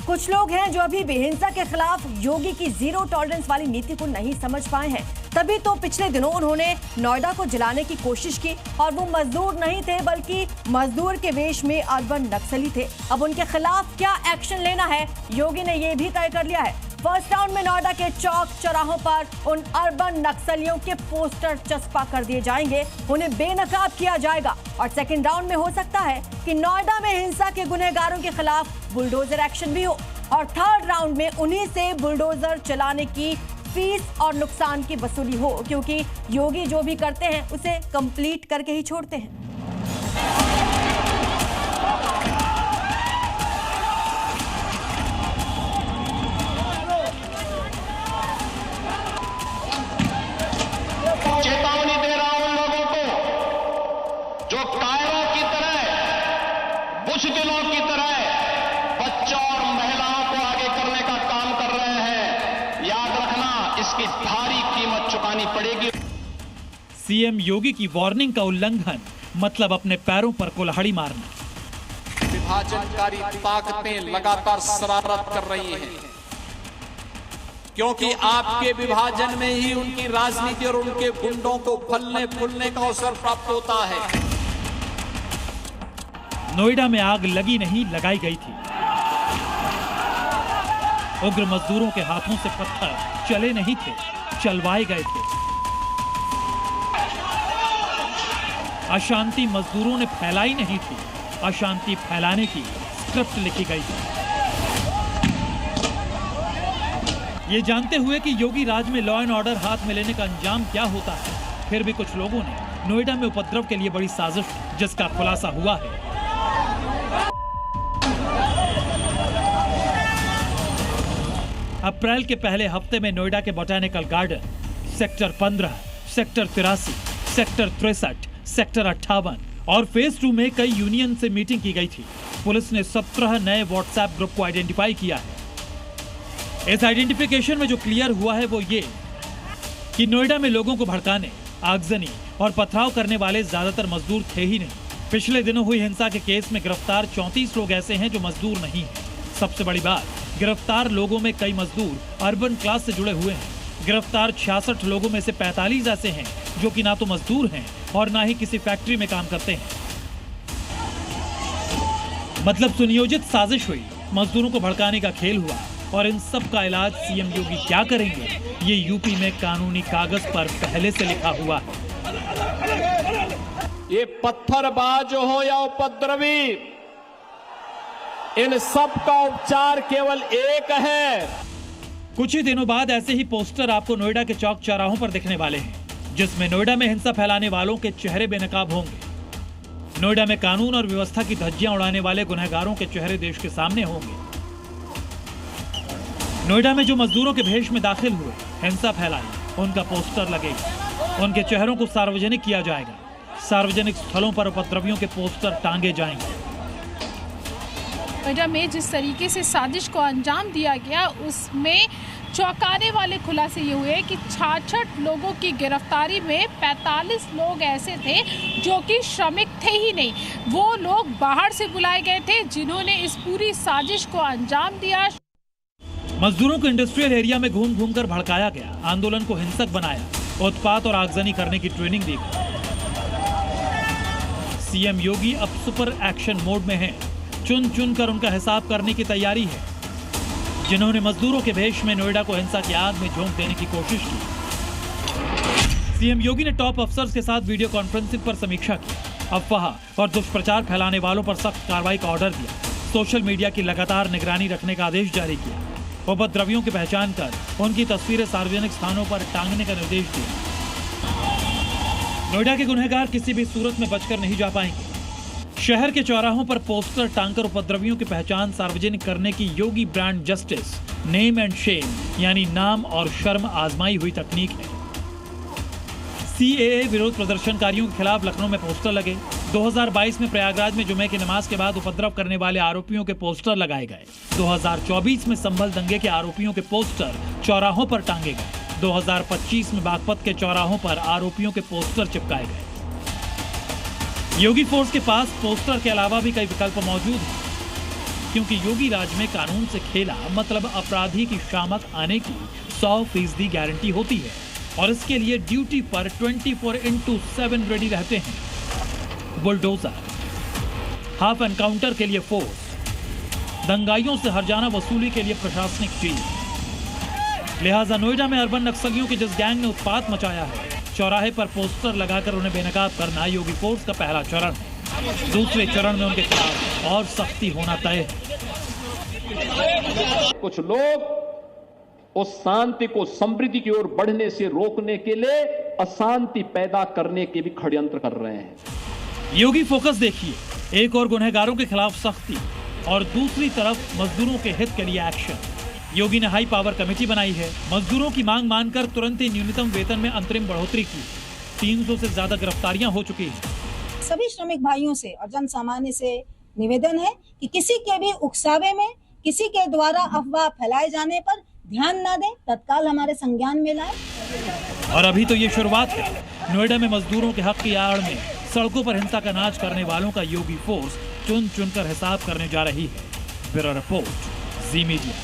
कुछ लोग हैं जो अभी भी हिंसा के खिलाफ योगी की जीरो टॉलरेंस वाली नीति को नहीं समझ पाए हैं। तभी तो पिछले दिनों उन्होंने नोएडा को जलाने की कोशिश की और वो मजदूर नहीं थे बल्कि मजदूर के वेश में अर्बन नक्सली थे। अब उनके खिलाफ क्या एक्शन लेना है, योगी ने ये भी तय कर लिया है। फर्स्ट राउंड में नोएडा के चौक चौराहों पर उन अर्बन नक्सलियों के पोस्टर चस्पा कर दिए जाएंगे, उन्हें बेनकाब किया जाएगा। और सेकंड राउंड में हो सकता है कि नोएडा में हिंसा के गुनहगारों के खिलाफ बुलडोजर एक्शन भी हो और थर्ड राउंड में उन्हीं से बुलडोजर चलाने की फीस और नुकसान की वसूली हो, क्योंकि योगी जो भी करते हैं उसे कंप्लीट करके ही छोड़ते हैं। चेतावनी दे रहा हूं उन लोगों को जो कायरों की तरह, बुज़दिलों की तरह बच्चों और महिलाओं को आगे करने का काम कर रहे हैं। याद रखना, इसकी भारी कीमत चुकानी पड़ेगी। सीएम योगी की वार्निंग का उल्लंघन मतलब अपने पैरों पर कुल्हाड़ी मारना। विभाजनकारी ताकतें लगातार शरारत कर रही हैं, क्योंकि आपके विभाजन में ही उनकी राजनीति और उनके गुंडों को फलने फूलने का अवसर प्राप्त होता है। नोएडा में आग लगी नहीं, लगाई गई थी। उग्र मजदूरों के हाथों से पत्थर चले नहीं थे, चलवाए गए थे। अशांति मजदूरों ने फैलाई नहीं थी, अशांति फैलाने की स्क्रिप्ट लिखी गई थी। ये जानते हुए कि योगी राज में लॉ एंड ऑर्डर हाथ में लेने का अंजाम क्या होता है, फिर भी कुछ लोगों ने नोएडा में उपद्रव के लिए बड़ी साजिश जिसका खुलासा हुआ है। अप्रैल के पहले हफ्ते में नोएडा के botanical garden, sector 15, sector 83, sector 63, sector 58 और फेज 2 में कई यूनियन से मीटिंग की गई थी। पुलिस ने 17 नए व्हाट्सएप ग्रुप को आइडेंटिफाई किया है। इस आइडेंटिफिकेशन में जो क्लियर हुआ है वो ये कि नोएडा में लोगों को भड़काने, आगजनी और पथराव करने वाले ज्यादातर मजदूर थे ही नहीं। पिछले दिनों हुई हिंसा के केस में गिरफ्तार 34 लोग ऐसे हैं जो मजदूर नहीं हैं। सबसे बड़ी बात, गिरफ्तार लोगों में कई मजदूर अर्बन क्लास से जुड़े हुए हैं। गिरफ्तार 66 लोगों में से 45 ऐसे हैं जो कि ना तो मजदूर हैं और ना ही किसी फैक्ट्री में काम करते हैं। मतलब सुनियोजित साजिश हुई, मजदूरों को भड़काने का खेल हुआ और इन सब का इलाज सीएम योगी क्या करेंगे, ये यूपी में कानूनी कागज पर पहले से लिखा हुआ है। ये पत्थरबाज हो या उपद्रवी, इन सब का उपचार केवल एक है। कुछ ही दिनों बाद ऐसे ही पोस्टर आपको नोएडा के चौक चौराहों पर दिखने वाले हैं, जिसमें नोएडा में हिंसा फैलाने वालों के चेहरे बेनकाब होंगे। नोएडा में कानून और व्यवस्था की धज्जियां उड़ाने वाले गुनहगारों के चेहरे देश के सामने होंगे। नोएडा में जो मजदूरों के भेष में दाखिल हुए, हिंसा फैलाई, उनका पोस्टर लगेगा, उनके चेहरों को सार्वजनिक किया जाएगा। सार्वजनिक स्थलों पर उपद्रवियों के पोस्टर टांगे जाएंगे। नोएडा में जिस तरीके से साजिश को अंजाम दिया गया, उसमें चौंकाने वाले खुलासे ये हुए कि 66 लोगों की गिरफ्तारी में 45 लोग ऐसे थे जो कि श्रमिक थे ही नहीं। वो लोग बाहर से बुलाए गए थे जिन्होंने इस पूरी साजिश को अंजाम दिया। मजदूरों को इंडस्ट्रियल एरिया में घूम घूम कर भड़काया गया, आंदोलन को हिंसक बनाया, उत्पात और आगजनी करने की ट्रेनिंग दी गई। सीएम योगी अब सुपर एक्शन मोड में हैं। चुन चुन कर उनका हिसाब करने की तैयारी है। जिन्होंने मजदूरों के भेष में नोएडा को हिंसा की आग में झोंक देने की कोशिश की। सीएम योगी ने टॉप अफसर्स के साथ वीडियो कॉन्फ्रेंसिंग पर समीक्षा की, अफवाह और दुष्प्रचार फैलाने वालों पर सख्त कार्रवाई का ऑर्डर दिया, सोशल मीडिया की लगातार निगरानी रखने का आदेश जारी किया, उपद्रवियों की पहचान कर उनकी तस्वीरें सार्वजनिक स्थानों पर टांगने का निर्देश दिया। नोएडा के गुनहगार किसी भी सूरत में बचकर नहीं जा पाएंगे। शहर के चौराहों पर पोस्टर टांगकर उपद्रवियों की पहचान सार्वजनिक करने की Yogi brand justice name and shame यानी नाम और शर्म आजमाई हुई तकनीक है। सीएए विरोध प्रदर्शनकारियों के खिलाफ लखनऊ में पोस्टर लगे। 2022 में प्रयागराज में जुमे की नमाज के बाद उपद्रव करने वाले आरोपियों के पोस्टर लगाए गए। 2024 में संभल दंगे के आरोपियों के पोस्टर चौराहों पर टांगे गए। 2025 में बागपत के चौराहों पर आरोपियों के पोस्टर चिपकाए गए। योगी फोर्स के पास पोस्टर के अलावा भी कई विकल्प मौजूद हैं। क्योंकि योगी राज में कानून से खेला मतलब अपराधी की शामत आने की 100% गारंटी होती है और इसके लिए ड्यूटी पर 24/7 रेडी रहते हैं। बुलडोजर, हाफ एनकाउंटर के लिए फोर्स, दंगाइयों से हर्जाना वसूली के लिए प्रशासनिक टीम। लिहाजा नोएडा में अर्बन नक्सलियों की जिस गैंग ने उत्पात मचाया है, चौराहे पर पोस्टर लगाकर उन्हें बेनकाब करना योगी फोर्स का पहला चरण है। दूसरे चरण में उनके खिलाफ और सख्ती होना तय है। कुछ लोग उस शांति को समृद्धि की ओर बढ़ने से रोकने के लिए अशांति पैदा करने के भी षड्यंत्र कर रहे हैं। योगी फोकस देखिए, एक और गुनहगारों के खिलाफ सख्ती और दूसरी तरफ मजदूरों के हित के लिए एक्शन। योगी ने हाई पावर कमेटी बनाई है। मजदूरों की मांग मानकर तुरंत ही न्यूनतम वेतन में अंतरिम बढ़ोतरी की। 300 से ज्यादा गिरफ्तारियां हो चुकी हैं। सभी श्रमिक भाइयों से और जन सामान्य से निवेदन है कि किसी के भी उकसावे में, किसी के द्वारा अफवाह फैलाए जाने पर ध्यान न दें, तत्काल हमारे संज्ञान में लाएं। और अभी तो ये शुरुआत है। नोएडा में मजदूरों के हक की आड़ में सड़कों पर हिंसा का नाच करने वालों का योगी फोर्स चुन चुनकर हिसाब करने जा रही है। ब्यूरो रिपोर्ट, जी मीडिया।